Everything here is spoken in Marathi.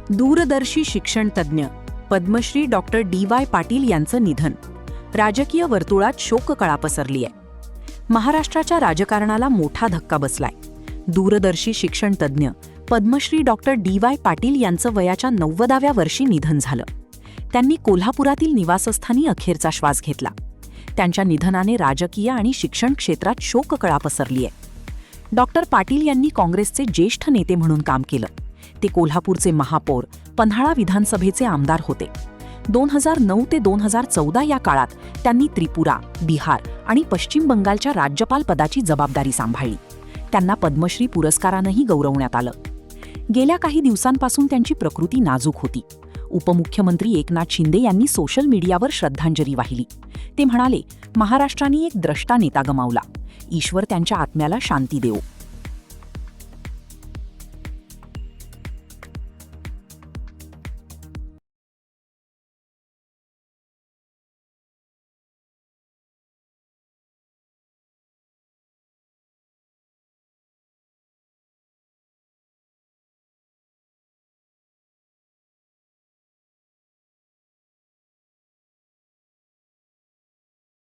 दूरदर्शी शिक्षण तज्ज्ञ पद्मश्री डॉक्टर डी.वाय. पाटील यांचं निधन. राजकीय वर्तुळात शोककळा पसरली आहे. महाराष्ट्राच्या राजकारणाला मोठा धक्का बसलाय. दूरदर्शी शिक्षण तज्ज्ञ पद्मश्री डॉक्टर डी.वाय. पाटील यांचं वयाच्या 90व्या वर्षी निधन झालं. त्यांनी कोल्हापुरातील निवासस्थानी अखेरचा श्वास घेतला. त्यांच्या निधनाने राजकीय आणि शिक्षण क्षेत्रात शोककळा पसरली आहे. डॉक्टर पाटील यांनी काँग्रेसचे ज्येष्ठ नेते म्हणून काम केलं. ते कोल्हापूरचे महापौर, पन्हाळा विधानसभेचे आमदार होते. 2009 ते 2014 या काळात त्यांनी त्रिपुरा, बिहार आणि पश्चिम बंगालच्या राज्यपाल पदाची जबाबदारी सांभाळली. त्यांना पद्मश्री पुरस्कारानंही गौरवण्यात आलं. गेल्या काही दिवसांपासून त्यांची प्रकृती नाजूक होती. उपमुख्यमंत्री एकनाथ शिंदे यांनी सोशल मीडियावर श्रद्धांजली वाहिली. ते म्हणाले, महाराष्ट्राने एक द्रष्टा नेता गमावला. ईश्वर त्यांच्या आत्म्याला शांती देवो.